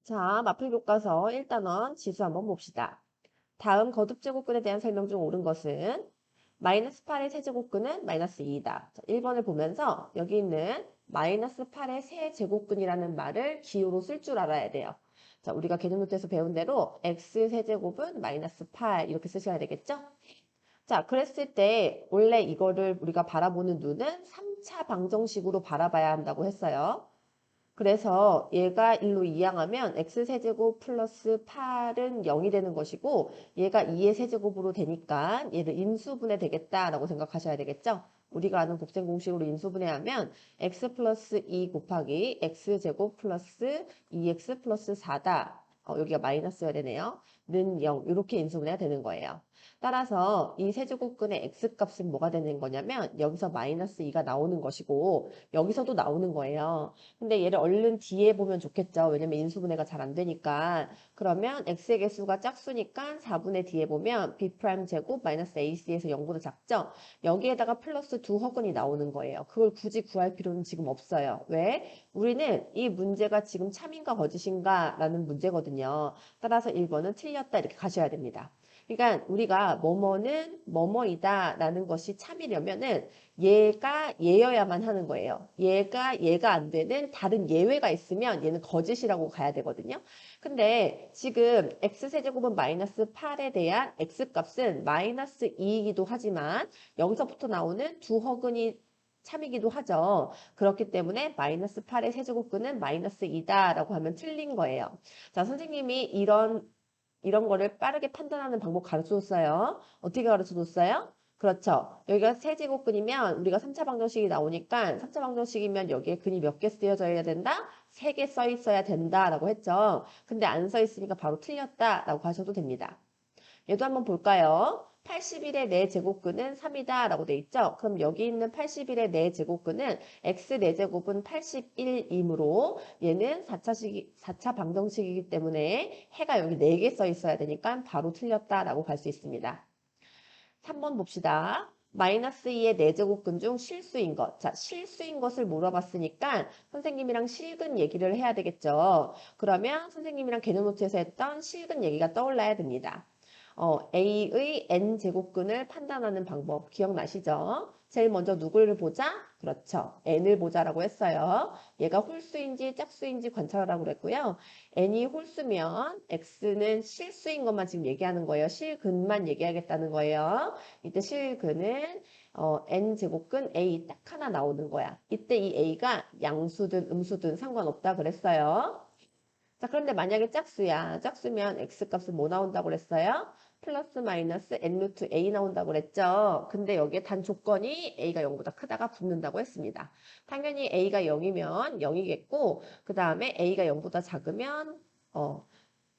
자, 마플 교과서 1단원 지수 한번 봅시다. 다음 거듭제곱근에 대한 설명 중 옳은 것은 마이너스 8의 세제곱근은 마이너스 2이다. 1번을 보면서 여기 있는 마이너스 8의 세제곱근이라는 말을 기호로 쓸 줄 알아야 돼요. 자, 우리가 개념 노트에서 배운 대로 x 세제곱은 마이너스 8 이렇게 쓰셔야 되겠죠? 자, 그랬을 때 원래 이거를 우리가 바라보는 눈은 3차 방정식으로 바라봐야 한다고 했어요. 그래서 얘가 1로 이항하면 x세제곱 플러스 8은 0이 되는 것이고 얘가 2의 세제곱으로 되니까 얘를 인수분해 되겠다라고 생각하셔야 되겠죠? 우리가 아는 곱셈 공식으로 인수분해하면 x 플러스 2 곱하기 x제곱 플러스 2x 플러스 4다. 여기가 마이너스가 되네요. 는 0 이렇게 인수분해가 되는 거예요. 따라서 이 세제곱근의 x값은 뭐가 되는 거냐면 여기서 마이너스 2가 나오는 것이고 여기서도 나오는 거예요. 근데 얘를 얼른 뒤에 보면 좋겠죠. 왜냐면 인수분해가 잘 안 되니까. 그러면 x의 개수가 짝수니까 4분의 뒤에 보면 b' 제곱 마이너스 ac에서 0보다 작죠. 여기에다가 플러스 두 허근이 나오는 거예요. 그걸 굳이 구할 필요는 지금 없어요. 왜? 우리는 이 문제가 지금 참인가 거짓인가 라는 문제거든요. 따라서 1번은 틀렸다 이렇게 가셔야 됩니다. 그러니까 우리가 뭐뭐는 뭐뭐이다 라는 것이 참이려면은 얘가 얘여야만 하는 거예요. 얘가 안 되는 다른 예외가 있으면 얘는 거짓이라고 가야 되거든요. 근데 지금 x세제곱은 마이너스 8에 대한 x값은 마이너스 2이기도 하지만 여기서부터 나오는 두 허근이 참이기도 하죠. 그렇기 때문에 마이너스 8의 세제곱근은 마이너스 2다라고 하면 틀린 거예요. 자, 선생님이 이런 거를 빠르게 판단하는 방법 가르쳐 줬어요. 어떻게 가르쳐 줬어요? 그렇죠. 여기가 세제곱근이면 우리가 3차 방정식이 나오니까 3차 방정식이면 여기에 근이 몇 개 쓰여져야 된다? 3개 써 있어야 된다라고 했죠. 근데 안 써 있으니까 바로 틀렸다라고 하셔도 됩니다. 얘도 한번 볼까요? 81의 4제곱근은 3이다 라고 돼 있죠? 그럼 여기 있는 81의 4제곱근은 x 4제곱은 81이므로 얘는 4차 방정식이기 때문에 해가 여기 4개 써 있어야 되니까 바로 틀렸다라고 갈 수 있습니다. 3번 봅시다. 마이너스 2의 4제곱근 중 실수인 것. 자, 실수인 것을 물어봤으니까 선생님이랑 실근 얘기를 해야 되겠죠. 그러면 선생님이랑 개념 노트에서 했던 실근 얘기가 떠올라야 됩니다. A의 n제곱근을 판단하는 방법 기억나시죠? 제일 먼저 누구를 보자? 그렇죠. n을 보자라고 했어요. 얘가 홀수인지 짝수인지 관찰하라고 그랬고요. n이 홀수면 x는 실수인 것만 지금 얘기하는 거예요. 실근만 얘기하겠다는 거예요. 이때 실근은 n제곱근 a 딱 하나 나오는 거야. 이때 이 a가 양수든 음수든 상관없다 그랬어요. 자, 그런데 만약에 짝수야. 짝수면 x값은 뭐 나온다고 그랬어요? 플러스 마이너스 n 루트 a 나온다고 그랬죠. 근데 여기에 단 조건이 a가 0보다 크다가 붙는다고 했습니다. 당연히 a가 0이면 0이겠고 그 다음에 a가 0보다 작으면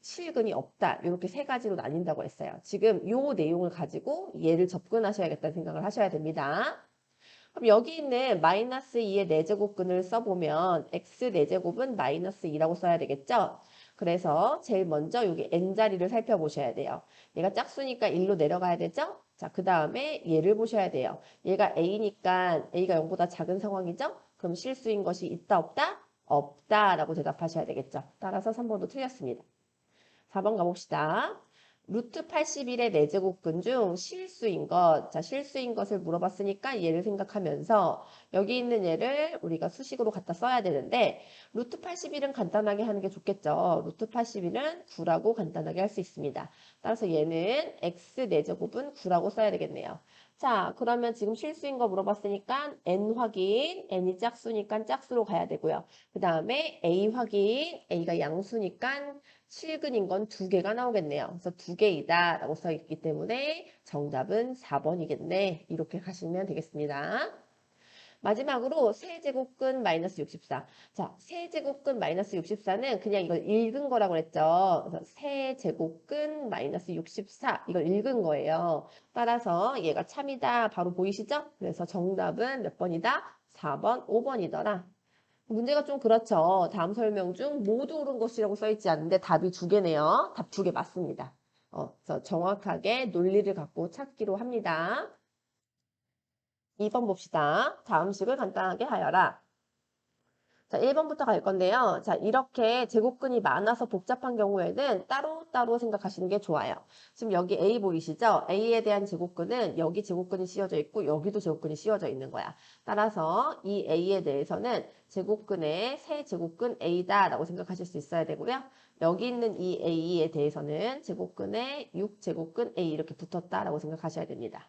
실근이 없다. 이렇게 세 가지로 나뉜다고 했어요. 지금 요 내용을 가지고 얘를 접근하셔야겠다는 생각을 하셔야 됩니다. 그럼 여기 있는 마이너스 2의 4제곱근을 써보면 x 4제곱은 마이너스 2라고 써야 되겠죠? 그래서 제일 먼저 여기 n자리를 살펴보셔야 돼요. 얘가 짝수니까 1로 내려가야 되죠? 자, 그 다음에 얘를 보셔야 돼요. 얘가 a니까 a가 0보다 작은 상황이죠? 그럼 실수인 것이 있다 없다? 없다라고 대답하셔야 되겠죠? 따라서 3번도 틀렸습니다. 4번 가봅시다. 루트 81의 4제곱근 중 실수인 것. 자, 실수인 것을 물어봤으니까 얘를 생각하면서 여기 있는 얘를 우리가 수식으로 갖다 써야 되는데 루트 81은 간단하게 하는 게 좋겠죠. 루트 81은 9라고 간단하게 할 수 있습니다. 따라서 얘는 x 4제곱은 9라고 써야 되겠네요. 자, 그러면 지금 실수인 거 물어봤으니까 n 확인, n이 짝수니까 짝수로 가야 되고요. 그 다음에 a 확인, a가 양수니까 실근인 건 두 개가 나오겠네요. 그래서 두 개이다 라고 써 있기 때문에 정답은 4번이겠네. 이렇게 가시면 되겠습니다. 마지막으로 세제곱근 마이너스 64. 자, 세제곱근 마이너스 64는 그냥 이걸 읽은 거라고 그랬죠. 그래서 세제곱근 마이너스 64. 이걸 읽은 거예요. 따라서 얘가 참이다. 바로 보이시죠? 그래서 정답은 몇 번이다? 4번, 5번이더라. 문제가 좀 그렇죠. 다음 설명 중 모두 옳은 것이라고 써있지 않는데 답이 두 개네요. 답 두 개 맞습니다. 그래서 정확하게 논리를 갖고 찾기로 합니다. 2번 봅시다. 다음 식을 간단하게 하여라. 자, 1번부터 갈 건데요. 자, 이렇게 제곱근이 많아서 복잡한 경우에는 따로따로 생각하시는 게 좋아요. 지금 여기 A 보이시죠? A에 대한 제곱근은 여기 제곱근이 씌워져 있고 여기도 제곱근이 씌워져 있는 거야. 따라서 이 A에 대해서는 제곱근의 세제곱근 A다라고 생각하실 수 있어야 되고요. 여기 있는 이 A에 대해서는 제곱근의 6제곱근 A 이렇게 붙었다라고 생각하셔야 됩니다.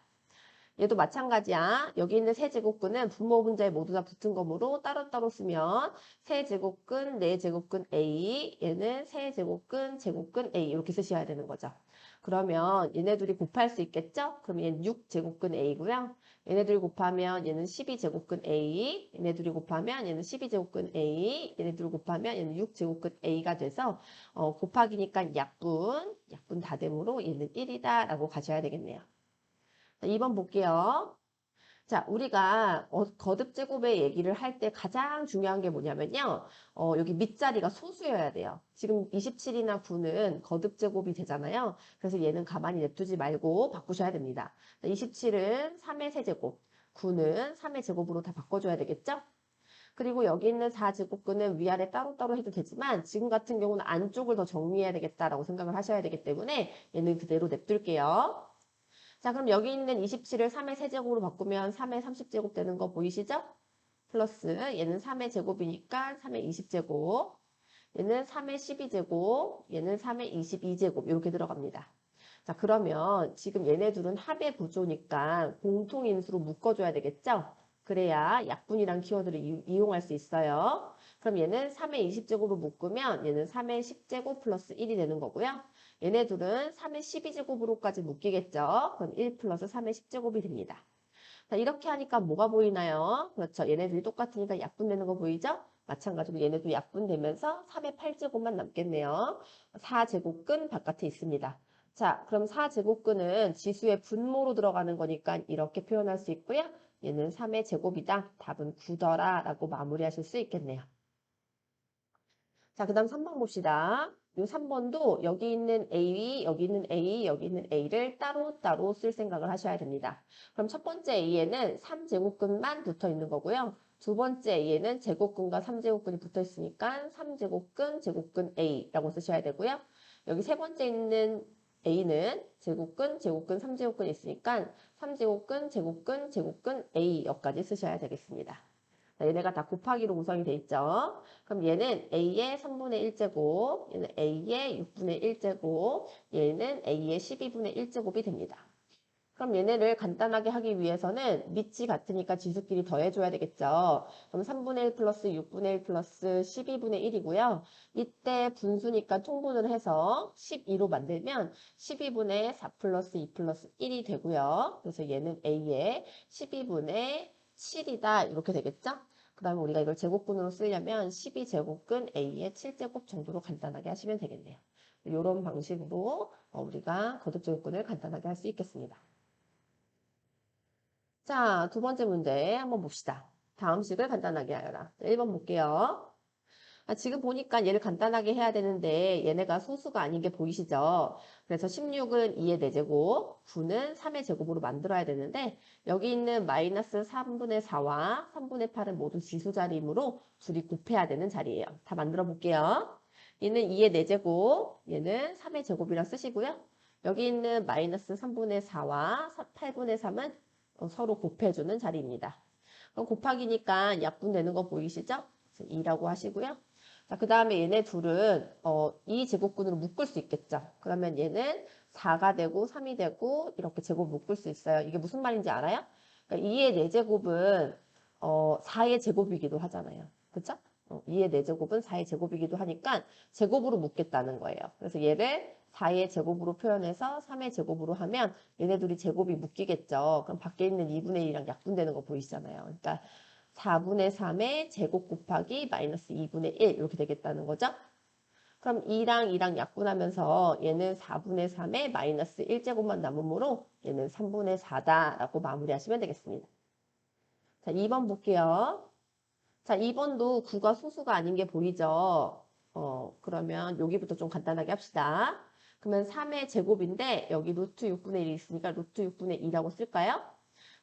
얘도 마찬가지야. 여기 있는 세제곱근은 분모 분자에 모두 다 붙은 거므로 따로따로 쓰면 세제곱근, 네제곱근 A, 얘는 세제곱근, 제곱근 A 이렇게 쓰셔야 되는 거죠. 그러면 얘네 둘이 곱할 수 있겠죠? 그럼 얘는 6제곱근 A고요. 얘네 둘이 곱하면 얘는 12제곱근 A, 얘네 둘이 곱하면 얘는 12제곱근 A, 얘네 둘이 곱하면 얘는 6제곱근 A가 돼서 곱하기니까 약분 다됨으로 얘는 1이다 라고 가셔야 되겠네요. 자, 2번 볼게요. 자, 우리가 거듭제곱의 얘기를 할 때 가장 중요한 게 뭐냐면요. 여기 밑자리가 소수여야 돼요. 지금 27이나 9는 거듭제곱이 되잖아요. 그래서 얘는 가만히 냅두지 말고 바꾸셔야 됩니다. 27은 3의 세제곱, 9는 3의 제곱으로 다 바꿔줘야 되겠죠? 그리고 여기 있는 4제곱근은 위아래 따로따로 해도 되지만 지금 같은 경우는 안쪽을 더 정리해야 되겠다라고 생각을 하셔야 되기 때문에 얘는 그대로 냅둘게요. 자, 그럼 여기 있는 27을 3의 세제곱으로 바꾸면 3의 30제곱 되는 거 보이시죠? 플러스 얘는 3의 제곱이니까 3의 20제곱, 얘는 3의 12제곱, 얘는 3의 22제곱 이렇게 들어갑니다. 자, 그러면 지금 얘네 둘은 합의 구조니까 공통인수로 묶어줘야 되겠죠? 그래야 약분이란 키워드를 이용할 수 있어요. 그럼 얘는 3의 20제곱으로 묶으면 얘는 3의 10제곱 플러스 1이 되는 거고요. 얘네 둘은 3의 12제곱으로까지 묶이겠죠? 그럼 1 플러스 3의 10제곱이 됩니다. 자, 이렇게 하니까 뭐가 보이나요? 그렇죠. 얘네들이 똑같으니까 약분되는 거 보이죠? 마찬가지로 얘네도 약분되면서 3의 8제곱만 남겠네요. 4제곱근 바깥에 있습니다. 자, 그럼 4제곱근은 지수의 분모로 들어가는 거니까 이렇게 표현할 수 있고요. 얘는 3의 제곱이다. 답은 9더라 라고 마무리하실 수 있겠네요. 자, 그 다음 3번 봅시다. 이 3번도 여기 있는 A, 여기 있는 A, 여기 있는 A를 따로따로 쓸 생각을 하셔야 됩니다. 그럼 첫 번째 A에는 3제곱근만 붙어 있는 거고요. 두 번째 A에는 제곱근과 3제곱근이 붙어 있으니까 3제곱근, 제곱근 A라고 쓰셔야 되고요. 여기 세 번째 있는 A는 제곱근, 제곱근, 3제곱근이 있으니까 3제곱근, 제곱근, 제곱근 A 여기까지 쓰셔야 되겠습니다. 자, 얘네가 다 곱하기로 구성이 돼 있죠. 그럼 얘는 A의 3분의 1제곱, 얘는 A의 6분의 1제곱, 얘는 A의 12분의 1제곱이 됩니다. 그럼 얘네를 간단하게 하기 위해서는 밑이 같으니까 지수끼리 더해줘야 되겠죠. 그럼 3분의 1 플러스 6분의 1 플러스 12분의 1이고요. 이때 분수니까 통분을 해서 12로 만들면 12분의 4 플러스 2 플러스 1이 되고요. 그래서 얘는 A의 12분의 7이다. 이렇게 되겠죠? 그 다음에 우리가 이걸 제곱근으로 쓰려면 12제곱근 A의 7제곱 정도로 간단하게 하시면 되겠네요. 이런 방식으로 우리가 거듭제곱근을 간단하게 할 수 있겠습니다. 자, 두 번째 문제 한번 봅시다. 다음 식을 간단하게 하여라. 1번 볼게요. 지금 보니까 얘를 간단하게 해야 되는데 얘네가 소수가 아닌 게 보이시죠? 그래서 16은 2의 4제곱, 9는 3의 제곱으로 만들어야 되는데 여기 있는 마이너스 3분의 4와 3분의 8은 모두 지수 자리이므로 둘이 곱해야 되는 자리예요. 다 만들어 볼게요. 얘는 2의 4제곱, 얘는 3의 제곱이라 쓰시고요. 여기 있는 마이너스 3분의 4와 8분의 3은 서로 곱해주는 자리입니다. 그럼 곱하기니까 약분되는 거 보이시죠? 2라고 하시고요. 자, 그 다음에 얘네 둘은 이 제곱근으로 묶을 수 있겠죠. 그러면 얘는 4가 되고 3이 되고 이렇게 제곱 묶을 수 있어요. 이게 무슨 말인지 알아요? 그러니까 2의 4제곱은 4의 제곱이기도 하잖아요. 그쵸? 2의 4제곱은 4의 제곱이기도 하니까 제곱으로 묶겠다는 거예요. 그래서 얘를 4의 제곱으로 표현해서 3의 제곱으로 하면 얘네들이 제곱이 묶이겠죠. 그럼 밖에 있는 2분의 1이랑 약분되는 거 보이시잖아요. 그러니까 4분의 3의 제곱 곱하기 마이너스 2분의 1 이렇게 되겠다는 거죠. 그럼 2랑 약분하면서 얘는 4분의 3의 마이너스 1제곱만 남으므로 얘는 3분의 4다라고 마무리하시면 되겠습니다. 자, 2번 볼게요. 자, 2번도 9가 소수가 아닌 게 보이죠? 그러면 여기부터 좀 간단하게 합시다. 그러면 3의 제곱인데 여기 루트 6분의 1이 있으니까 루트 6분의 2라고 쓸까요?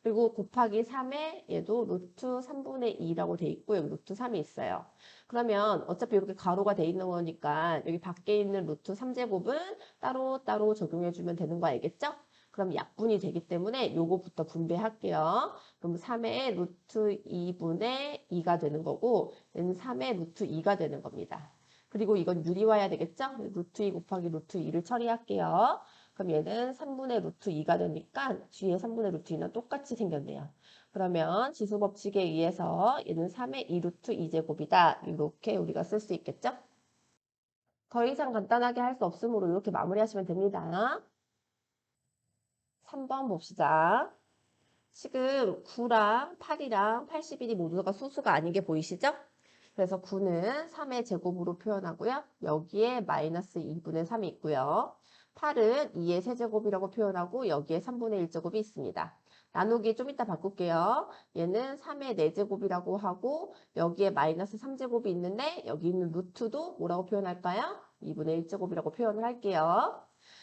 그리고 곱하기 3에 얘도 루트 3분의 2라고 돼 있고 여기 루트 3이 있어요. 그러면 어차피 이렇게 가로가 돼 있는 거니까 여기 밖에 있는 루트 3제곱은 따로따로 적용해주면 되는 거 알겠죠? 그럼 약분이 되기 때문에 요거부터 분배할게요. 그럼 3의 루트 2분의 2가 되는 거고 얘는 3의 루트 2가 되는 겁니다. 그리고 이건 유리화해야 되겠죠? 루트 2 곱하기 루트 2를 처리할게요. 그럼 얘는 3분의 루트 2가 되니까 뒤에 3분의 루트 2는 똑같이 생겼네요. 그러면 지수법칙에 의해서 얘는 3의 2루트 2제곱이다. 이렇게 우리가 쓸 수 있겠죠? 더 이상 간단하게 할 수 없으므로 이렇게 마무리하시면 됩니다. 3번 봅시다. 지금 9랑 8이랑 81이 모두가 소수가 아닌 게 보이시죠? 그래서 9는 3의 제곱으로 표현하고요. 여기에 마이너스 2분의 3이 있고요. 8은 2의 세제곱이라고 표현하고 여기에 3분의 1제곱이 있습니다. 나누기 좀 이따 바꿀게요. 얘는 3의 4제곱이라고 하고 여기에 마이너스 3제곱이 있는데 여기 있는 루트도 뭐라고 표현할까요? 2분의 1제곱이라고 표현을 할게요.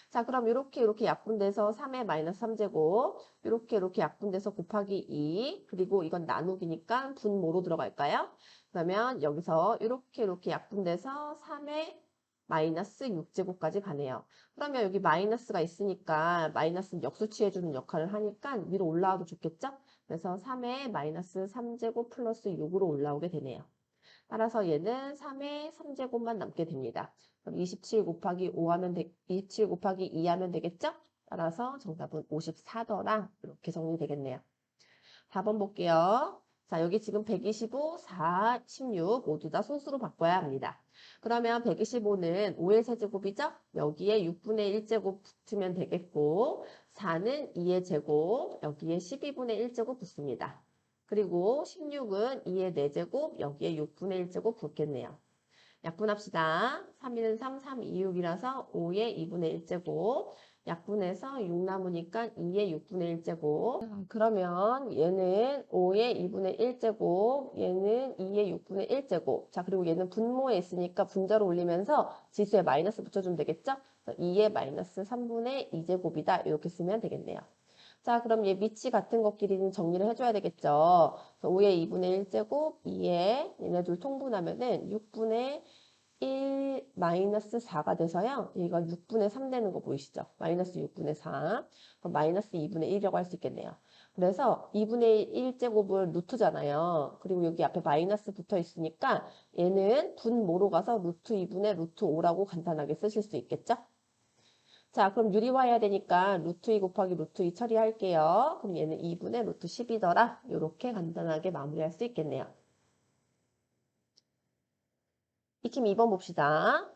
자, 그럼 이렇게 약분돼서 3의 마이너스 3제곱 이렇게 약분돼서 곱하기 2 그리고 이건 나누기니까 분모로 들어갈까요? 그러면 여기서 이렇게 약분돼서 3의 마이너스 6제곱까지 가네요. 그러면 여기 마이너스가 있으니까 마이너스는 역수치해주는 역할을 하니까 위로 올라와도 좋겠죠? 그래서 3의 마이너스 3제곱 플러스 6으로 올라오게 되네요. 따라서 얘는 3의 3제곱만 남게 됩니다. 그럼 27 곱하기 5 하면 27 곱하기 2 하면 되겠죠? 따라서 정답은 54더라 이렇게 정리되겠네요. 4번 볼게요. 자, 여기 지금 125, 4, 16 모두 다 소수로 바꿔야 합니다. 그러면 125는 5의 세제곱이죠? 여기에 6분의 1제곱 붙으면 되겠고 4는 2의 제곱, 여기에 12분의 1제곱 붙습니다. 그리고 16은 2의 4제곱, 여기에 6분의 1제곱 붙겠네요. 약분합시다. 3는 3, 3, 2, 6이라서 5의 2분의 1제곱. 약분해서 6 남으니까 2의 6분의 1제곱. 그러면 얘는 5의 2분의 1제곱, 얘는 2의 6분의 1제곱. 자, 그리고 얘는 분모에 있으니까 분자로 올리면서 지수에 마이너스 붙여주면 되겠죠? 2의 마이너스 3분의 2제곱이다. 이렇게 쓰면 되겠네요. 자, 그럼 얘 밑이 같은 것끼리는 정리를 해줘야 되겠죠. 5의 2분의 1제곱, 2의 얘네들 통분하면은 6분의 1 마이너스 4가 돼서요. 얘가 6분의 3 되는 거 보이시죠? 마이너스 6분의 4. 그럼 마이너스 2분의 1이라고 할 수 있겠네요. 그래서 2분의 1제곱을 루트잖아요. 그리고 여기 앞에 마이너스 붙어 있으니까 얘는 분모로 가서 루트 2분의 루트 5라고 간단하게 쓰실 수 있겠죠? 자, 그럼 유리화해야 되니까 루트 2 곱하기 루트 2 처리할게요. 그럼 얘는 2분의 루트 10이더라. 이렇게 간단하게 마무리할 수 있겠네요. 익힘 2번 봅시다.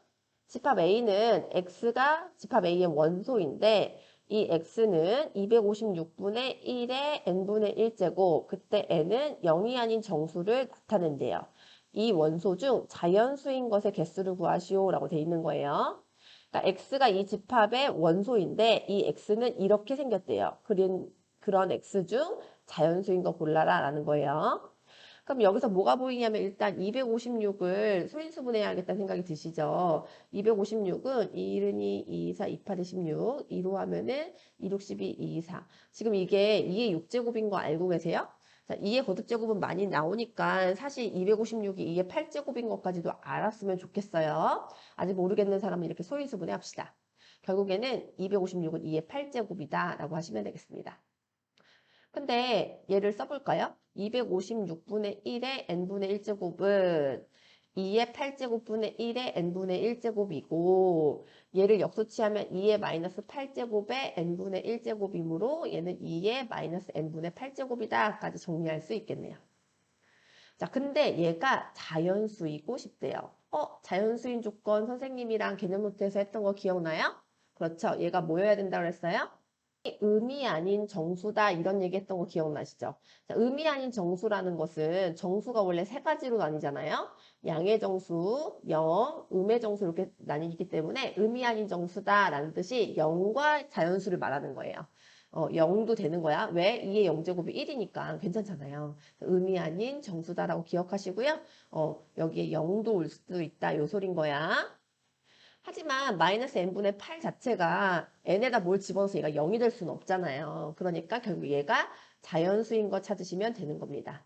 집합 A는 X가 집합 A의 원소인데 이 X는 256분의 1의 N분의 1제곱 그때 N은 0이 아닌 정수를 나타낸대요. 이 원소 중 자연수인 것의 개수를 구하시오 라고 돼 있는 거예요. 그러니까 X가 이 집합의 원소인데 이 X는 이렇게 생겼대요. 그런 X 중 자연수인 거 골라라 라는 거예요. 그럼 여기서 뭐가 보이냐면 일단 256을 소인수분해야겠다는 생각이 드시죠. 256은 2, 2, 4, 2, 8에 16, 2로 하면은 2, 6, 12, 2, 4. 지금 이게 2의 6제곱인 거 알고 계세요? 자, 2의 거듭제곱은 많이 나오니까 사실 256이 2의 8제곱인 것까지도 알았으면 좋겠어요. 아직 모르겠는 사람은 이렇게 소인수분해 합시다. 결국에는 256은 2의 8제곱이다 라고 하시면 되겠습니다. 근데 얘를 써볼까요? 256분의 1의 n분의 1제곱은 2의 8제곱분의 1의 n분의 1제곱이고 얘를 역수치하면 2의 마이너스 8제곱의 n분의 1제곱이므로 얘는 2의 마이너스 n분의 8제곱이다 까지 정리할 수 있겠네요. 자, 근데 얘가 자연수이고 싶대요. 자연수인 조건 선생님이랑 개념 노트에서 했던 거 기억나요? 그렇죠. 얘가 뭐여야 된다고 그랬어요? 의미 아닌 정수다 이런 얘기했던 거 기억나시죠? 자, 의미 아닌 정수라는 것은 정수가 원래 세 가지로 나뉘잖아요. 양의 정수, 영, 음의 정수 이렇게 나뉘기 때문에 의미 아닌 정수다라는 뜻이 0과 자연수를 말하는 거예요. 0도 되는 거야. 왜? 2의 0제곱이 1이니까 괜찮잖아요. 의미 아닌 정수다라고 기억하시고요. 여기에 0도 올 수도 있다 요 소린 거야. 하지만 마이너스 n분의 8 자체가 n에다 뭘 집어넣어서 얘가 0이 될 수는 없잖아요. 그러니까 결국 얘가 자연수인 거 찾으시면 되는 겁니다.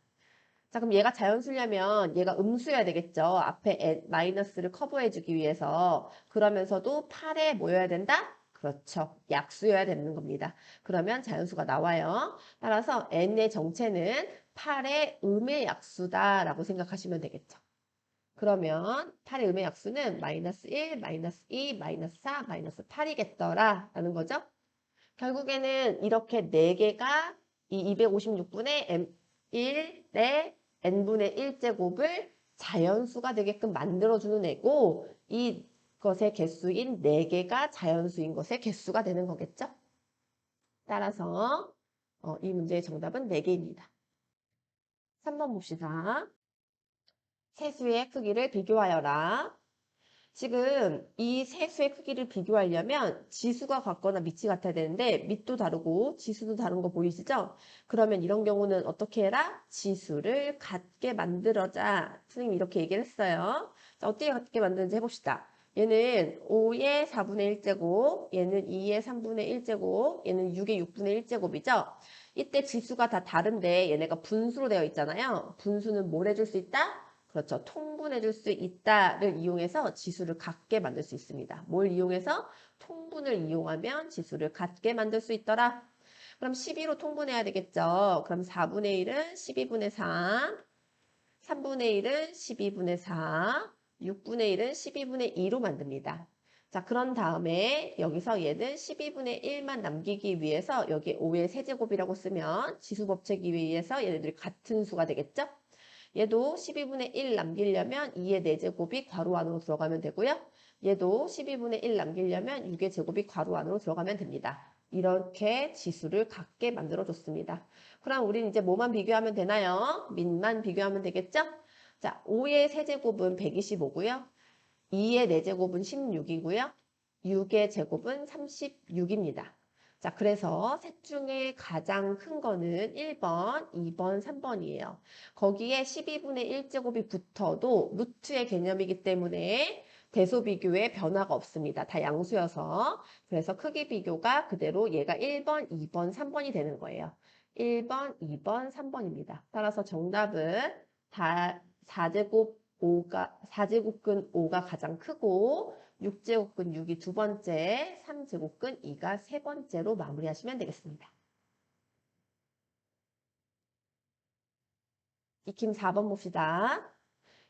자, 그럼 얘가 자연수냐면 얘가 음수여야 되겠죠. 앞에 마이너스를 커버해주기 위해서. 그러면서도 8에 뭐여야 된다? 그렇죠. 약수여야 되는 겁니다. 그러면 자연수가 나와요. 따라서 n의 정체는 8의 음의 약수다라고 생각하시면 되겠죠. 그러면 8의 음의 약수는 마이너스 1, 마이너스 2, 마이너스 4, 마이너스 8이겠더라 라는 거죠. 결국에는 이렇게 4개가 이 256분의 m1의 n분의 1제곱을 자연수가 되게끔 만들어주는 애고 이것의 개수인 4개가 자연수인 것의 개수가 되는 거겠죠. 따라서 이 문제의 정답은 4개입니다. 3번 봅시다. 세수의 크기를 비교하여라. 지금 이 세 수의 크기를 비교하려면 지수가 같거나 밑이 같아야 되는데 밑도 다르고 지수도 다른 거 보이시죠? 그러면 이런 경우는 어떻게 해라? 지수를 같게 만들어자. 선생님이 이렇게 얘기를 했어요. 자, 어떻게 같게 만드는지 해봅시다. 얘는 5의 4분의 1제곱, 얘는 2의 3분의 1제곱, 얘는 6의 6분의 1제곱이죠? 이때 지수가 다 다른데 얘네가 분수로 되어 있잖아요. 분수는 뭘 해줄 수 있다? 그렇죠. 통분해 줄 수 있다를 이용해서 지수를 같게 만들 수 있습니다. 뭘 이용해서? 통분을 이용하면 지수를 같게 만들 수 있더라. 그럼 12로 통분해야 되겠죠. 그럼 4분의 1은 12분의 4, 3분의 1은 12분의 4, 6분의 1은 12분의 2로 만듭니다. 자, 그런 다음에 여기서 얘는 12분의 1만 남기기 위해서 여기 5의 세제곱이라고 쓰면 지수법칙에 의해서 얘네들이 같은 수가 되겠죠? 얘도 12분의 1 남기려면 2의 4제곱이 괄호 안으로 들어가면 되고요. 얘도 12분의 1 남기려면 6의 제곱이 괄호 안으로 들어가면 됩니다. 이렇게 지수를 같게 만들어줬습니다. 그럼 우리는 이제 뭐만 비교하면 되나요? 민만 비교하면 되겠죠? 자, 5의 세제곱은 125고요. 2의 4제곱은 16이고요. 6의 제곱은 36입니다. 자, 그래서 셋 중에 가장 큰 거는 1번, 2번, 3번이에요. 거기에 12분의 1제곱이 붙어도 루트의 개념이기 때문에 대소 비교에 변화가 없습니다. 다 양수여서. 그래서 크기 비교가 그대로 얘가 1번, 2번, 3번이 되는 거예요. 1번, 2번, 3번입니다. 따라서 정답은 다 4제곱근 5가 가장 크고 6제곱근 6이 두 번째, 3제곱근 2가 세 번째로 마무리하시면 되겠습니다. 익힘 4번 봅시다.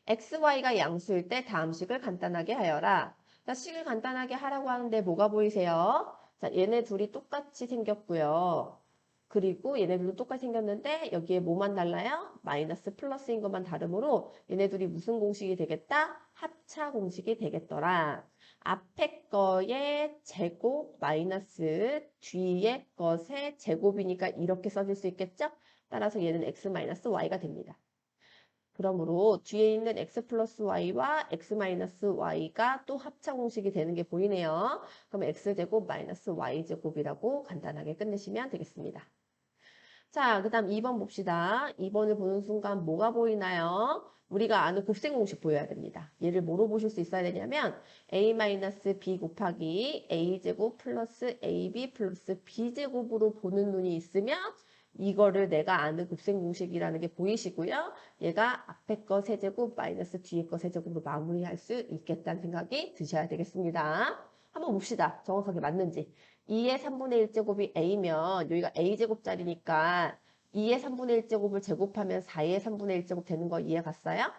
XY가 양수일 때 다음 식을 간단하게 하여라. 자, 식을 간단하게 하라고 하는데 뭐가 보이세요? 자, 얘네 둘이 똑같이 생겼고요. 그리고 얘네들도 똑같이 생겼는데 여기에 뭐만 달라요? 마이너스 플러스인 것만 다르므로 얘네들이 무슨 공식이 되겠다? 합차 공식이 되겠더라. 앞에 거의 제곱 마이너스 뒤에 것의 제곱이니까 이렇게 써질 수 있겠죠? 따라서 얘는 x 마이너스 y가 됩니다. 그러므로 뒤에 있는 x 플러스 y와 x 마이너스 y가 또 합차 공식이 되는 게 보이네요. 그럼 x제곱 마이너스 y제곱이라고 간단하게 끝내시면 되겠습니다. 자, 그 다음 2번 봅시다. 2번을 보는 순간 뭐가 보이나요? 우리가 아는 곱셈 공식 보여야 됩니다. 얘를 뭐로 보실 수 있어야 되냐면 a-b 곱하기 a제곱 플러스 ab 플러스 b제곱으로 보는 눈이 있으면 이거를 내가 아는 곱셈 공식이라는 게 보이시고요. 얘가 앞에 거 세제곱 마이너스 뒤에 거 세제곱으로 마무리할 수 있겠다는 생각이 드셔야 되겠습니다. 한번 봅시다. 정확하게 맞는지. 2의 3분의 1제곱이 a면 여기가 a제곱짜리니까 2의 3분의 1제곱을 제곱하면 4의 3분의 1제곱 되는 거 이해 갔어요?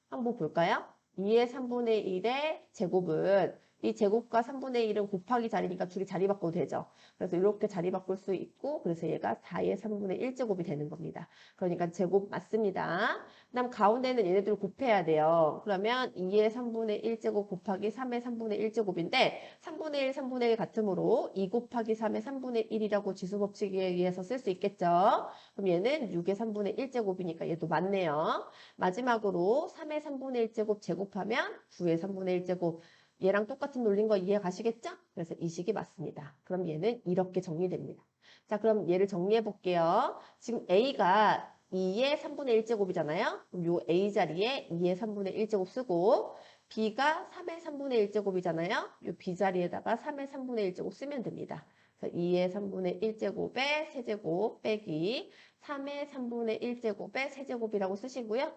한번 볼까요? 2의 3분의 1의 제곱은 이 제곱과 3분의 1은 곱하기 자리니까 둘이 자리 바꿔도 되죠. 그래서 이렇게 자리 바꿀 수 있고 그래서 얘가 4의 3분의 1제곱이 되는 겁니다. 그러니까 제곱 맞습니다. 그다음 가운데는 얘네들 곱해야 돼요. 그러면 2의 3분의 1제곱 곱하기 3의 3분의 1제곱인데 3분의 1, 3분의 1 같으므로 2 곱하기 3의 3분의 1이라고 지수법칙에 의해서 쓸 수 있겠죠. 그럼 얘는 6의 3분의 1제곱이니까 얘도 맞네요. 마지막으로 3의 3분의 1제곱 제곱하면 9의 3분의 1제곱 얘랑 똑같은 논리인 거 이해 가시겠죠? 그래서 이 식이 맞습니다. 그럼 얘는 이렇게 정리됩니다. 자, 그럼 얘를 정리해 볼게요. 지금 A가 2의 3분의 1제곱이잖아요. 그럼 요 A 자리에 2의 3분의 1제곱 쓰고 B가 3의 3분의 1제곱이잖아요. 요 B 자리에다가 3의 3분의 1제곱 쓰면 됩니다. 그래서 2의 3분의 1제곱에 세제곱 빼기 3의 3분의 1제곱의 세제곱이라고 쓰시고요.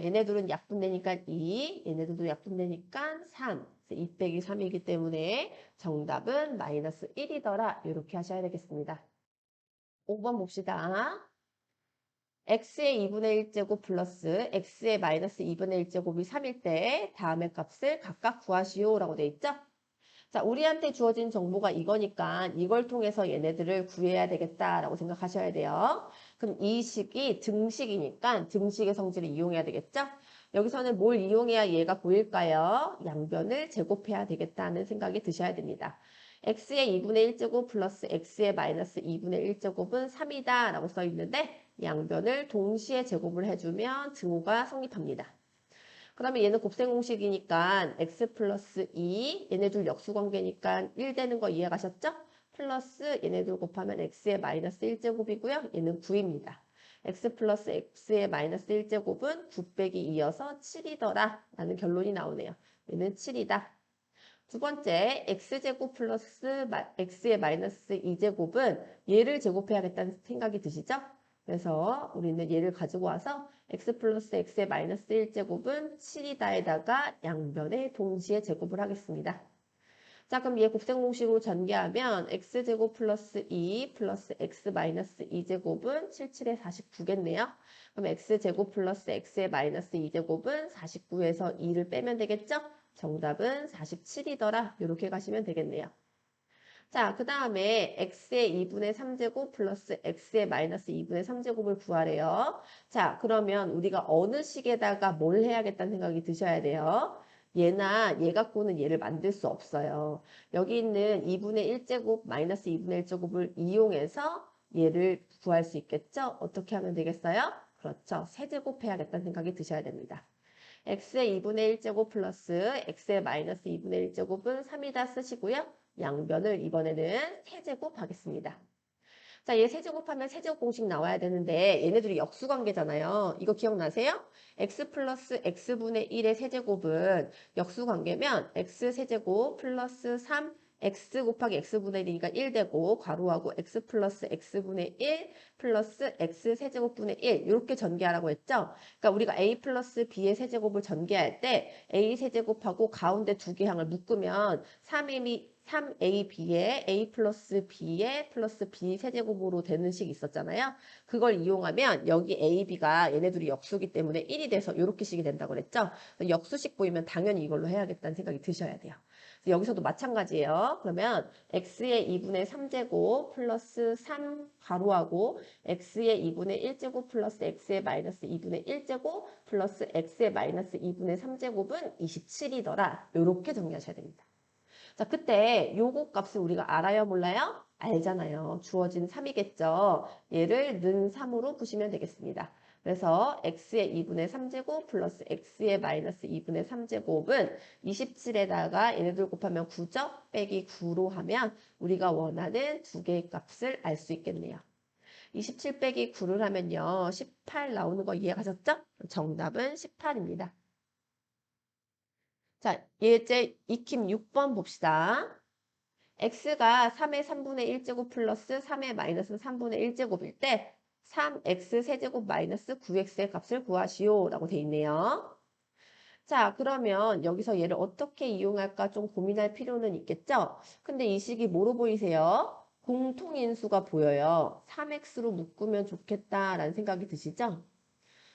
얘네들은 약분되니까 2, 얘네들도 약분되니까 3. 2 빼기 3이기 때문에 정답은 마이너스 1이더라. 이렇게 하셔야 되겠습니다. 5번 봅시다. x의 2분의 1제곱 플러스 x의 마이너스 2분의 1제곱이 3일 때 다음의 값을 각각 구하시오 라고 돼 있죠? 자, 우리한테 주어진 정보가 이거니까 이걸 통해서 얘네들을 구해야 되겠다라고 생각하셔야 돼요. 그럼 이 식이 등식이니까 등식의 성질을 이용해야 되겠죠? 여기서는 뭘 이용해야 얘가 보일까요? 양변을 제곱해야 되겠다는 생각이 드셔야 됩니다. x의 2분의 1제곱 플러스 x의 마이너스 2분의 1제곱은 3이다 라고 써 있는데 양변을 동시에 제곱을 해주면 증오가 성립합니다. 그러면 얘는 곱셈 공식이니까 x 플러스 2, 얘네들 역수관계니까 1 되는 거 이해가셨죠? 플러스 얘네들 곱하면 x의 마이너스 1제곱이고요. 얘는 9입니다. x 플러스 x의 마이너스 1제곱은 9 빼기 2여서 7이더라 라는 결론이 나오네요. 얘는 7이다. 두 번째, x제곱 플러스 x의 마이너스 2제곱은 얘를 제곱해야겠다는 생각이 드시죠? 그래서 우리는 얘를 가지고 와서 x 플러스 x의 마이너스 1제곱은 7이다에다가 양변에 동시에 제곱을 하겠습니다. 자, 그럼 얘 곱셈 공식으로 전개하면 x제곱 플러스 2 플러스 x 마이너스 2제곱은 77에 49겠네요. 그럼 x제곱 플러스 x의 마이너스 2제곱은 49에서 2를 빼면 되겠죠? 정답은 47이더라. 이렇게 가시면 되겠네요. 자, 그 다음에 x의 2분의 3제곱 플러스 x의 마이너스 2분의 3제곱을 구하래요. 자, 그러면 우리가 어느 식에다가 뭘 해야겠다는 생각이 드셔야 돼요. 얘나 얘 갖고는 얘를 만들 수 없어요. 여기 있는 2분의 1제곱 마이너스 2분의 1제곱을 이용해서 얘를 구할 수 있겠죠? 어떻게 하면 되겠어요? 그렇죠. 세제곱 해야겠다는 생각이 드셔야 됩니다. x의 2분의 1제곱 플러스 x의 마이너스 2분의 1제곱은 3이다 쓰시고요. 양변을 이번에는 세제곱 하겠습니다. 자, 얘 세제곱하면 세제곱 공식 나와야 되는데 얘네들이 역수관계잖아요. 이거 기억나세요? x 플러스 x분의 1의 세제곱은 역수관계면 x세제곱 플러스 3 x 곱하기 x분의 1이니까 1 되고 괄호하고 x 플러스 x분의 1 플러스 x 세제곱분의 1 이렇게 전개하라고 했죠. 그러니까 우리가 a 플러스 b의 세제곱을 전개할 때 a 세제곱하고 가운데 두 개 항을 묶으면 3ab의 a 플러스 b의 플러스 b 세제곱으로 되는 식이 있었잖아요. 그걸 이용하면 여기 a, b가 얘네들이 역수기 때문에 1이 돼서 이렇게 식이 된다고 그랬죠. 역수식 보이면 당연히 이걸로 해야겠다는 생각이 드셔야 돼요. 여기서도 마찬가지예요. 그러면 x의 2분의 3제곱 플러스 3 가로하고 x의 2분의 1제곱 플러스 x의 마이너스 2분의 1제곱 플러스 x의 마이너스 2분의 3제곱은 27이더라. 이렇게 정리하셔야 됩니다. 자, 그때 요거 값을 우리가 알아요, 몰라요? 알잖아요. 주어진 3이겠죠. 얘를 는 3으로 푸시면 되겠습니다. 그래서 x의 2분의 3제곱 플러스 x의 마이너스 2분의 3제곱은 27에다가 얘네들 곱하면 9죠? 빼기 9로 하면 우리가 원하는 두 개의 값을 알 수 있겠네요. 27 빼기 9를 하면요. 18 나오는 거 이해가셨죠? 정답은 18입니다. 자, 예제 익힘 6번 봅시다. x가 3의 3분의 1제곱 플러스 3의 마이너스 3분의 1제곱일 때 3x 세제곱 마이너스 9x의 값을 구하시오 라고 돼 있네요. 자, 그러면 여기서 얘를 어떻게 이용할까 좀 고민할 필요는 있겠죠? 근데 이 식이 뭐로 보이세요? 공통인수가 보여요. 3x로 묶으면 좋겠다라는 생각이 드시죠?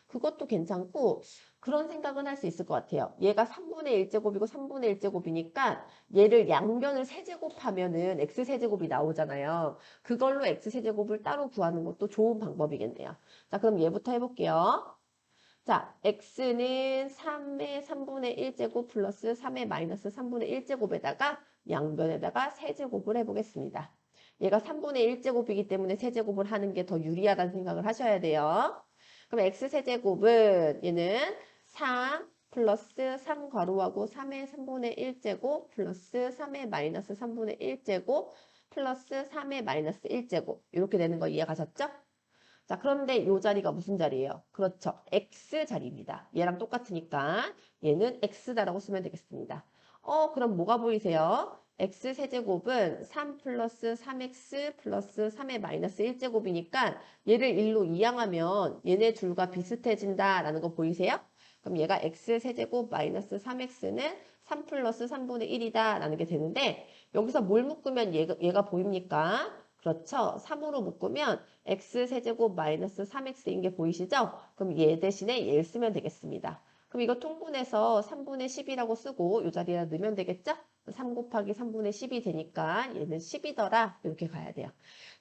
그것도 괜찮고 그런 생각은 할 수 있을 것 같아요. 얘가 3분의 1제곱이고 3분의 1제곱이니까 얘를 양변을 세제곱하면은 x세제곱이 나오잖아요. 그걸로 x세제곱을 따로 구하는 것도 좋은 방법이겠네요. 자, 그럼 얘부터 해볼게요. 자, x는 3의 3분의 1제곱 플러스 3의 마이너스 3분의 1제곱에다가 양변에다가 세제곱을 해보겠습니다. 얘가 3분의 1제곱이기 때문에 세제곱을 하는 게 더 유리하다는 생각을 하셔야 돼요. 그럼 x세제곱은 얘는 3 플러스 3 괄호하고 3의 3분의 1제곱 플러스 3의 마이너스 3분의 1제곱 플러스 3의 마이너스 1제곱 이렇게 되는 거 이해가셨죠? 자, 그런데 이 자리가 무슨 자리예요? 그렇죠. x 자리입니다. 얘랑 똑같으니까 얘는 x다라고 쓰면 되겠습니다. 그럼 뭐가 보이세요? x세제곱은 3 플러스 3x 플러스 3의 마이너스 1제곱이니까 얘를 1로 이항하면 얘네 둘과 비슷해진다라는 거 보이세요? 그럼 얘가 x세제곱 마이너스 3x는 3 플러스 3분의 1이다 라는 게 되는데 여기서 뭘 묶으면 얘가 보입니까? 그렇죠. 3으로 묶으면 x세제곱 마이너스 3x인 게 보이시죠? 그럼 얘 대신에 얘를 쓰면 되겠습니다. 그럼 이거 통분해서 3분의 10이라고 쓰고 이 자리에다 넣으면 되겠죠? 3 곱하기 3분의 10이 되니까 얘는 10이더라. 이렇게 가야 돼요.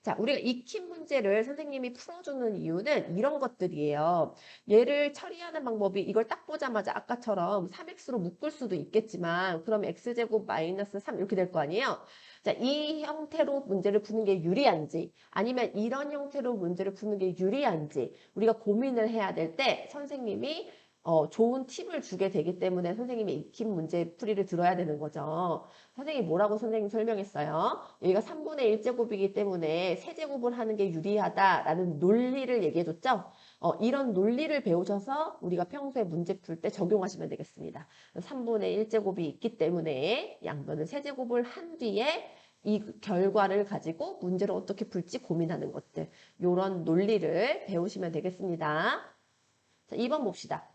자, 우리가 익힌 문제를 선생님이 풀어주는 이유는 이런 것들이에요. 얘를 처리하는 방법이 이걸 딱 보자마자 아까처럼 3x로 묶을 수도 있겠지만 그럼 x제곱 마이너스 3 이렇게 될 거 아니에요? 자, 이 형태로 문제를 푸는 게 유리한지 아니면 이런 형태로 문제를 푸는 게 유리한지 우리가 고민을 해야 될 때 선생님이 좋은 팁을 주게 되기 때문에 선생님이 익힌 문제 풀이를 들어야 되는 거죠. 선생님이 뭐라고 선생님 설명했어요? 여기가 3분의 1제곱이기 때문에 세제곱을 하는 게 유리하다라는 논리를 얘기해줬죠? 이런 논리를 배우셔서 우리가 평소에 문제 풀 때 적용하시면 되겠습니다. 3분의 1제곱이 있기 때문에 양변을 세제곱을 한 뒤에 이 결과를 가지고 문제를 어떻게 풀지 고민하는 것들. 이런 논리를 배우시면 되겠습니다. 자, 2번 봅시다.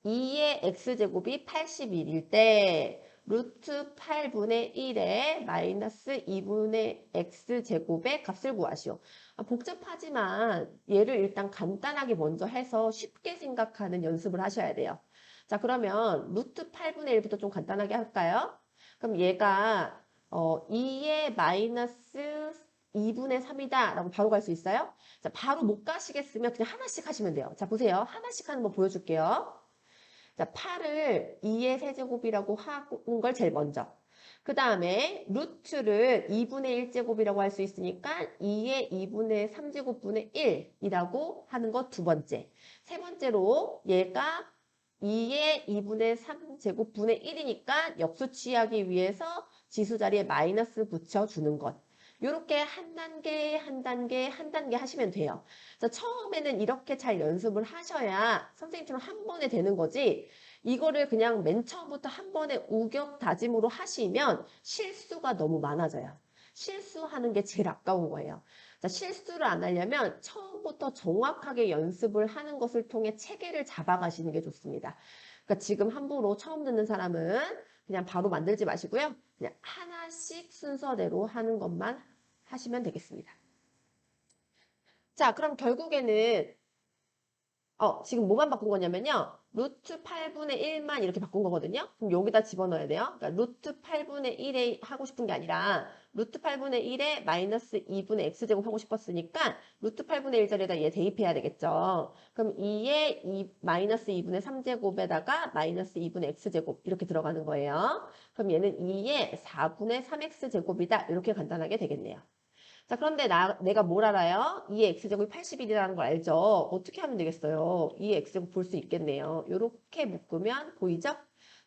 2의 x제곱이 81일 때 루트 8분의 1에 마이너스 2분의 x제곱의 값을 구하시오. 복잡하지만 얘를 일단 간단하게 먼저 해서 쉽게 생각하는 연습을 하셔야 돼요. 자, 그러면 루트 8분의 1부터 좀 간단하게 할까요? 그럼 얘가 2의 마이너스 2분의 3이다 라고 바로 갈 수 있어요? 자, 바로 못 가시겠으면 그냥 하나씩 하시면 돼요. 자, 보세요. 하나씩 하는 거 보여줄게요. 자, 8을 2의 세제곱이라고 하는 걸 제일 먼저. 그 다음에 루트를 2분의 1제곱이라고 할 수 있으니까 2의 2분의 3제곱분의 1이라고 하는 거 두 번째. 세 번째로 얘가 2의 2분의 3제곱분의 1이니까 역수 취하기 위해서 지수 자리에 마이너스 붙여주는 것. 이렇게 한 단계, 한 단계, 한 단계 하시면 돼요. 그래서 처음에는 이렇게 잘 연습을 하셔야 선생님처럼 한 번에 되는 거지 이거를 그냥 맨 처음부터 한 번에 우격 다짐으로 하시면 실수가 너무 많아져요. 실수하는 게 제일 아까운 거예요. 자, 실수를 안 하려면 처음부터 정확하게 연습을 하는 것을 통해 체계를 잡아가시는 게 좋습니다. 그러니까 지금 함부로 처음 듣는 사람은 그냥 바로 만들지 마시고요. 그냥 하나씩 순서대로 하는 것만 하시면 되겠습니다. 자, 그럼 결국에는 지금 뭐만 바꾼 거냐면요. 루트 8분의 1만 이렇게 바꾼 거거든요. 그럼 여기다 집어넣어야 돼요. 그러니까 루트 8분의 1에 하고 싶은 게 아니라 루트 8분의 1에 마이너스 2분의 x제곱 하고 싶었으니까 루트 8분의 1 자리에다 얘 대입해야 되겠죠. 그럼 2에 마이너스 2분의 3제곱에다가 마이너스 2분의 x제곱 이렇게 들어가는 거예요. 그럼 얘는 2에 4분의 3x제곱이다. 이렇게 간단하게 되겠네요. 자, 그런데 내가 뭘 알아요? 2의 x제곱이 81이라는 걸 알죠? 어떻게 하면 되겠어요? 2의 x제곱 볼 수 있겠네요. 이렇게 묶으면 보이죠?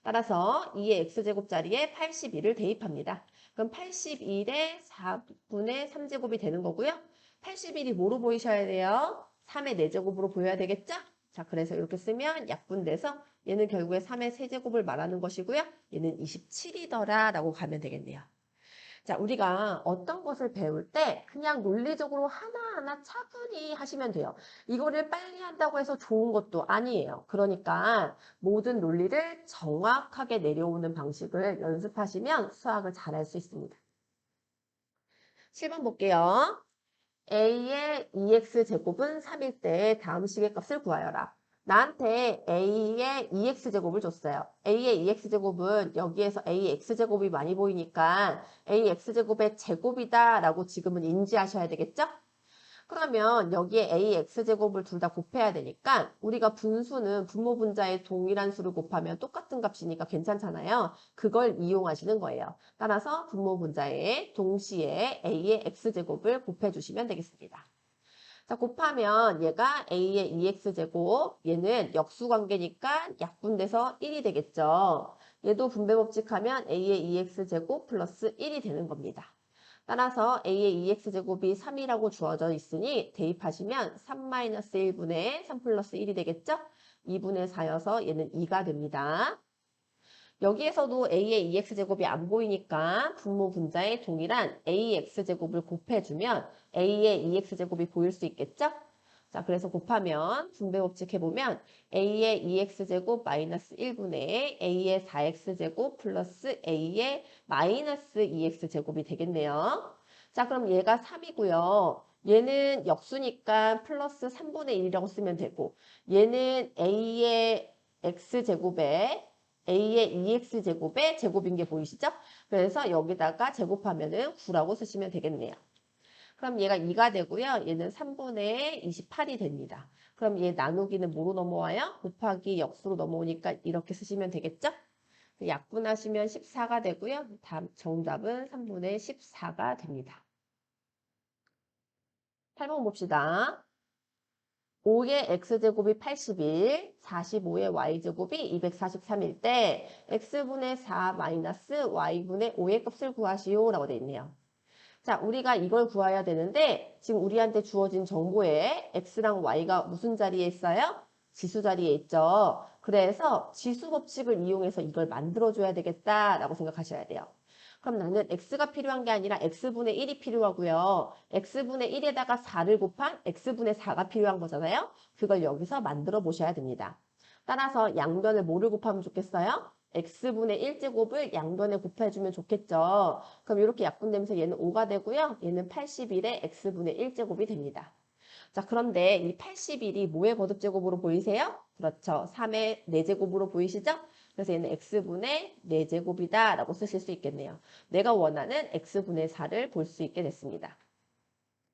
따라서 2의 x제곱 자리에 81을 대입합니다. 그럼 81에 4분의 3제곱이 되는 거고요. 81이 뭐로 보이셔야 돼요? 3의 4제곱으로 보여야 되겠죠? 자, 그래서 이렇게 쓰면 약분돼서 얘는 결국에 3의 세제곱을 말하는 것이고요. 얘는 27이더라 라고 가면 되겠네요. 자, 우리가 어떤 것을 배울 때 그냥 논리적으로 하나하나 차분히 하시면 돼요. 이거를 빨리 한다고 해서 좋은 것도 아니에요. 그러니까 모든 논리를 정확하게 내려오는 방식을 연습하시면 수학을 잘할 수 있습니다. 7번 볼게요. A의 2x제곱은 3일 때 다음 식의 값을 구하여라. 나한테 A의 2x제곱을 줬어요. A의 2x제곱은 여기에서 AX제곱이 많이 보이니까 AX제곱의 제곱이다 라고 지금은 인지하셔야 되겠죠? 그러면 여기에 AX제곱을 둘 다 곱해야 되니까 우리가 분수는 분모 분자의 동일한 수를 곱하면 똑같은 값이니까 괜찮잖아요. 그걸 이용하시는 거예요. 따라서 분모 분자에 동시에 A의 X제곱을 곱해주시면 되겠습니다. 자, 곱하면 얘가 A의 2X제곱, 얘는 역수관계니까 약분돼서 1이 되겠죠. 얘도 분배법칙 하면 A의 2X제곱 플러스 1이 되는 겁니다. 따라서 A의 2X제곱이 3이라고 주어져 있으니 대입하시면 3-1분의 3 플러스 1이 되겠죠? 2분의 4여서 얘는 2가 됩니다. 여기에서도 a의 2x제곱이 안 보이니까 분모 분자에 동일한 ax제곱을 곱해주면 a의 2x제곱이 보일 수 있겠죠? 자, 그래서 곱하면 분배법칙 해보면 a의 2x제곱 마이너스 1분의 a의 4x제곱 플러스 a의 마이너스 2x제곱이 되겠네요. 자, 그럼 얘가 3이고요. 얘는 역수니까 플러스 3분의 1이라고 쓰면 되고 얘는 a의 x제곱에 a의 2x제곱의 제곱인 게 보이시죠? 그래서 여기다가 제곱하면은 9라고 쓰시면 되겠네요. 그럼 얘가 2가 되고요. 얘는 3분의 28이 됩니다. 그럼 얘 나누기는 뭐로 넘어와요? 곱하기 역수로 넘어오니까 이렇게 쓰시면 되겠죠? 약분하시면 14가 되고요. 정답은 3분의 14가 됩니다. 8번 봅시다. 5의 x제곱이 81, 45의 y제곱이 243일 때 x분의 4 마이너스 y분의 5의 값을 구하시오 라고 되어 있네요. 자, 우리가 이걸 구해야 되는데 지금 우리한테 주어진 정보에 x랑 y가 무슨 자리에 있어요? 지수 자리에 있죠. 그래서 지수 법칙을 이용해서 이걸 만들어줘야 되겠다라고 생각하셔야 돼요. 그럼 나는 x가 필요한 게 아니라 x분의 1이 필요하고요. x분의 1에다가 4를 곱한 x분의 4가 필요한 거잖아요. 그걸 여기서 만들어 보셔야 됩니다. 따라서 양변을 뭐를 곱하면 좋겠어요? x분의 1제곱을 양변에 곱해주면 좋겠죠. 그럼 이렇게 약분되면서 얘는 5가 되고요. 얘는 81의 x분의 1제곱이 됩니다. 자, 그런데 이 81이 뭐의 거듭제곱으로 보이세요? 그렇죠. 3의 4제곱으로 보이시죠? 그래서 얘는 x분의 4제곱이다 라고 쓰실 수 있겠네요. 내가 원하는 x분의 4를 볼 수 있게 됐습니다.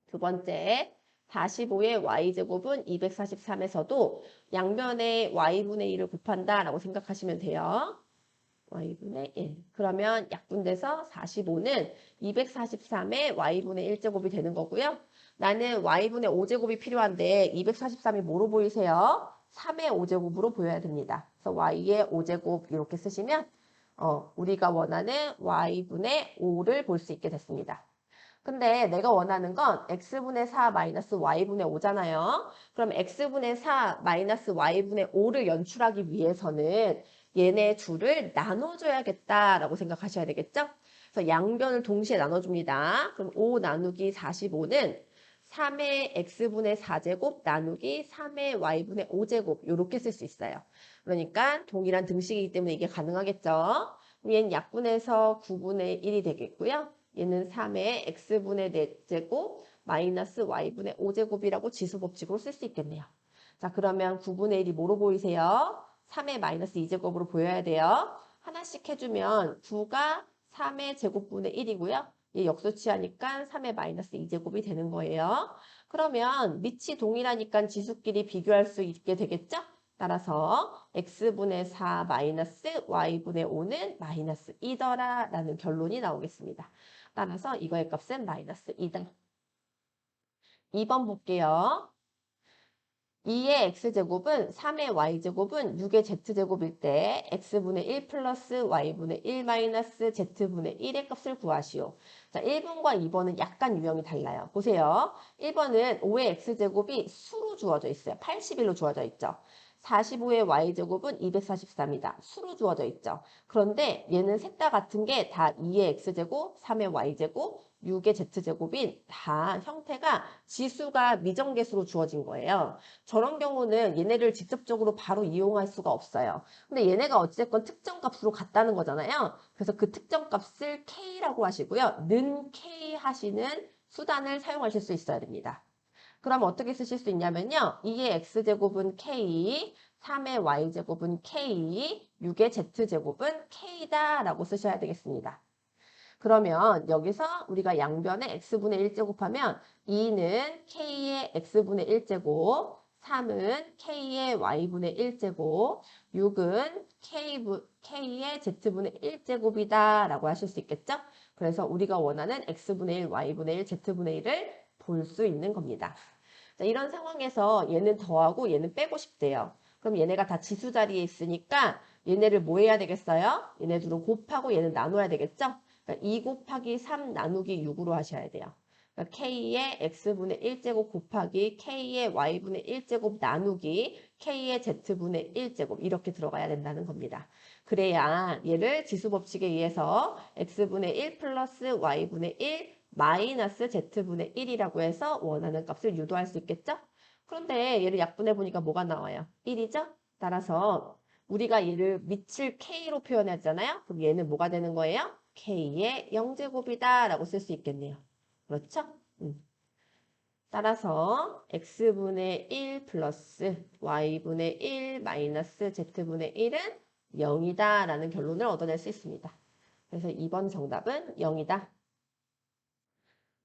두 번째, 45의 y제곱은 243에서도 양변에 y분의 1을 곱한다 라고 생각하시면 돼요. y분의 1. 그러면 약분돼서 45는 243의 y분의 1제곱이 되는 거고요. 나는 y분의 5제곱이 필요한데 243이 뭐로 보이세요? 3의 5제곱으로 보여야 됩니다. 그래서 y의 5제곱 이렇게 쓰시면 우리가 원하는 y분의 5를 볼 수 있게 됐습니다. 근데 내가 원하는 건 x분의 4 마이너스 y분의 5잖아요. 그럼 x분의 4 마이너스 y분의 5를 연출하기 위해서는 얘네 둘을 나눠줘야겠다라고 생각하셔야 되겠죠? 그래서 양변을 동시에 나눠줍니다. 그럼 5 나누기 45는 3의 x분의 4제곱 나누기 3의 y분의 5제곱 이렇게 쓸 수 있어요. 그러니까 동일한 등식이기 때문에 이게 가능하겠죠? 얘는 약분해서 9분의 1이 되겠고요. 얘는 3의 x분의 4제곱 마이너스 y분의 5제곱이라고 지수법칙으로 쓸 수 있겠네요. 자, 그러면 9분의 1이 뭐로 보이세요? 3의 마이너스 2제곱으로 보여야 돼요. 하나씩 해주면 9가 3의 제곱분의 1이고요. 얘 역수치하니까 3의 마이너스 2제곱이 되는 거예요. 그러면 밑이 동일하니까 지수끼리 비교할 수 있게 되겠죠? 따라서 x분의 4 마이너스 y분의 5는 마이너스 2더라 라는 결론이 나오겠습니다. 따라서 이거의 값은 마이너스 2다. 2번 볼게요. 2의 x제곱은 3의 y제곱은 6의 z제곱일 때 x분의 1 플러스 y분의 1 마이너스 z분의 1의 값을 구하시오. 자, 1번과 2번은 약간 유형이 달라요. 보세요. 1번은 5의 x제곱이 수로 주어져 있어요. 81로 주어져 있죠. 45의 y제곱은 243이다. 수로 주어져 있죠. 그런데 얘는 셋 다 같은 게 다 2의 x제곱, 3의 y제곱, 6의 z제곱인 다 형태가 지수가 미정계수로 주어진 거예요. 저런 경우는 얘네를 직접적으로 바로 이용할 수가 없어요. 근데 얘네가 어찌됐건 특정값으로 같다는 거잖아요. 그래서 그 특정값을 K라고 하시고요. 는 K 하시는 수단을 사용하실 수 있어야 됩니다. 그럼 어떻게 쓰실 수 있냐면요. 2의 x제곱은 K, 3의 y제곱은 K, 6의 z제곱은 K다 라고 쓰셔야 되겠습니다. 그러면 여기서 우리가 양변에 x분의 1제곱 곱하면 2는 k의 x분의 1제곱, 3은 k의 y분의 1제곱, 6은 k의 z분의 1제곱이다 라고 하실 수 있겠죠? 그래서 우리가 원하는 x분의 1, y분의 1, z분의 1을 볼 수 있는 겁니다. 자, 이런 상황에서 얘는 더하고 얘는 빼고 싶대요. 그럼 얘네가 다 지수 자리에 있으니까 얘네를 뭐 해야 되겠어요? 얘네 둘은 곱하고 얘는 나눠야 되겠죠? 그러니까 2 곱하기 3 나누기 6으로 하셔야 돼요. 그러니까 K의 X분의 1제곱 곱하기 K의 Y분의 1제곱 나누기 K의 Z분의 1제곱 이렇게 들어가야 된다는 겁니다. 그래야 얘를 지수법칙에 의해서 x분의 1 플러스 y분의 1 마이너스 z분의 1이라고 해서 원하는 값을 유도할 수 있겠죠? 그런데 얘를 약분해 보니까 뭐가 나와요? 1이죠? 따라서 우리가 얘를 밑을 k로 표현했잖아요. 그럼 얘는 뭐가 되는 거예요? k의 0제곱이다 라고 쓸 수 있겠네요. 그렇죠? 따라서 x분의 1 플러스 y분의 1 마이너스 z분의 1은 0이다 라는 결론을 얻어낼 수 있습니다. 그래서 2번 정답은 0이다.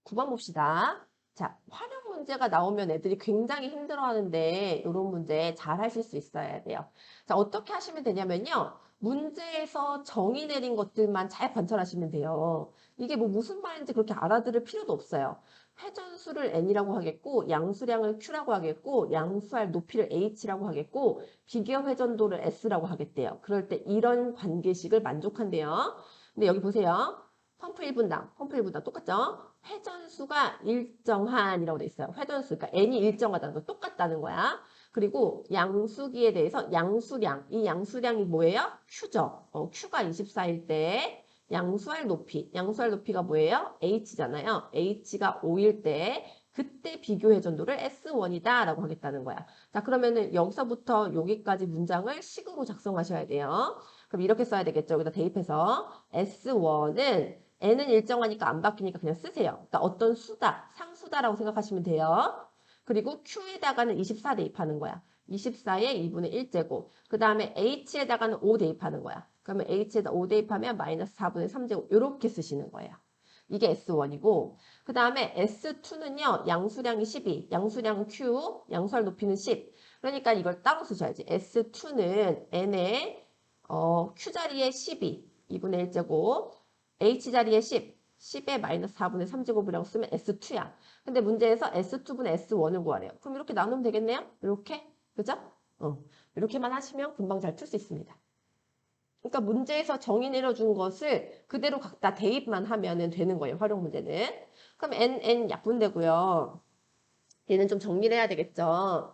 9번 봅시다. 자, 활용 문제가 나오면 애들이 굉장히 힘들어하는데 이런 문제 잘 하실 수 있어야 돼요. 자, 어떻게 하시면 되냐면요. 문제에서 정의 내린 것들만 잘 관찰하시면 돼요. 이게 뭐 무슨 말인지 그렇게 알아들을 필요도 없어요. 회전수를 n이라고 하겠고 양수량을 q라고 하겠고 양수할 높이를 h라고 하겠고 비교 회전도를 s라고 하겠대요. 그럴 때 이런 관계식을 만족한대요. 근데 여기 보세요. 펌프 1분당 똑같죠? 회전수가 일정한이라고 돼 있어요. 회전수, 그러니까 n이 일정하다는 거 똑같다는 거야. 그리고 양수기에 대해서 양수량, 이 양수량이 뭐예요? q죠. q가 24일 때 양수할 높이가 뭐예요? h잖아요. h가 5일 때 그때 비교 회전도를 S1이다 라고 하겠다는 거야. 자, 그러면은 여기서부터 여기까지 문장을 식으로 작성하셔야 돼요. 그럼 이렇게 써야 되겠죠. 여기다 대입해서 S1은 n은 일정하니까 안 바뀌니까 그냥 쓰세요. 그러니까 어떤 수다, 상수다라고 생각하시면 돼요. 그리고 q에다가는 24 대입하는 거야. 24에 2분의 1제곱. 그 다음에 h에다가는 5 대입하는 거야. 그러면 h에다 5 대입하면 마이너스 4분의 3제곱. 이렇게 쓰시는 거예요. 이게 S1이고 그 다음에 S2는요. 양수량이 12, 양수량 Q, 양수할 높이는 10. 그러니까 이걸 따로 쓰셔야지. S2는 n의 Q 자리에 12, 2분의 1제곱, H 자리에 10, 10에 마이너스 4분의 3제곱이라고 쓰면 S2야. 근데 문제에서 S2분의 S1을 구하래요. 그럼 이렇게 나누면 되겠네요? 이렇게? 그죠? 이렇게만 하시면 금방 잘 풀 수 있습니다. 그러니까 문제에서 정의 내려준 것을 그대로 갖다 대입만 하면 되는 거예요. 활용 문제는. 그럼 n 약분되고요. 얘는 좀 정리를 해야 되겠죠.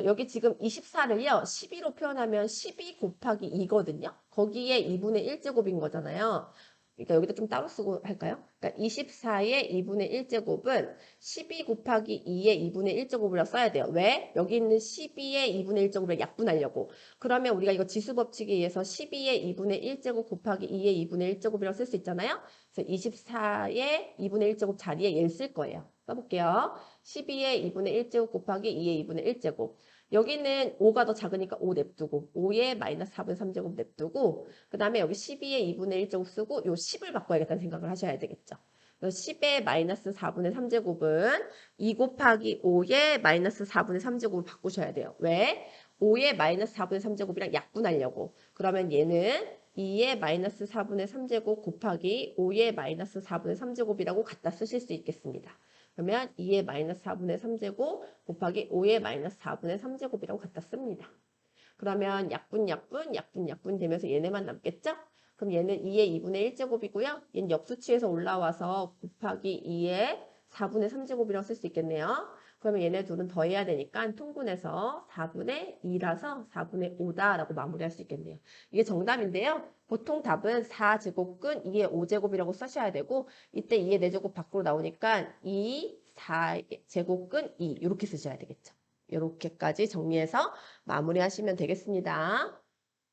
여기 지금 24를요. 12로 표현하면 12 곱하기 2거든요. 거기에 2분의 1제곱인 거잖아요. 그러니까 여기다 좀 따로 쓰고 할까요? 그러니까 24의 2분의 1제곱은 12 곱하기 2의 2분의 1제곱이라고 써야 돼요. 왜? 여기 있는 12의 2분의 1제곱을 약분하려고. 그러면 우리가 이거 지수법칙에 의해서 12의 2분의 1제곱 곱하기 2의 2분의 1제곱이라고 쓸 수 있잖아요. 그래서 24의 2분의 1제곱 자리에 얘를 쓸 거예요. 써볼게요. 12의 2분의 1제곱 곱하기 2의 2분의 1제곱. 여기는 5가 더 작으니까 5 냅두고 5에 마이너스 4분의 3제곱 냅두고 그 다음에 여기 12의 2분의 1제곱 쓰고 요 10을 바꿔야겠다는 생각을 하셔야 되겠죠. 그래서 10의 마이너스 4분의 3제곱은 2 곱하기 5의 마이너스 4분의 3제곱을 바꾸셔야 돼요. 왜? 5의 마이너스 4분의 3제곱이랑 약분하려고. 그러면 얘는 2의 마이너스 4분의 3제곱 곱하기 5의 마이너스 4분의 3제곱이라고 갖다 쓰실 수 있겠습니다. 그러면 2의 마이너스 4분의 3제곱 곱하기 5의 마이너스 4분의 3제곱이라고 갖다 씁니다. 그러면 약분 되면서 얘네만 남겠죠? 그럼 얘는 2의 2분의 1제곱이고요. 얘는 역수치에서 올라와서 곱하기 2의 4분의 3제곱이라고 쓸 수 있겠네요. 그러면 얘네 둘은 더해야 되니까 통분해서 4분의 2라서 4분의 5다라고 마무리할 수 있겠네요. 이게 정답인데요. 보통 답은 4제곱근 2의 5제곱이라고 쓰셔야 되고 이때 2의 4제곱 밖으로 나오니까 2, 4제곱근 2 이렇게 쓰셔야 되겠죠. 이렇게까지 정리해서 마무리하시면 되겠습니다.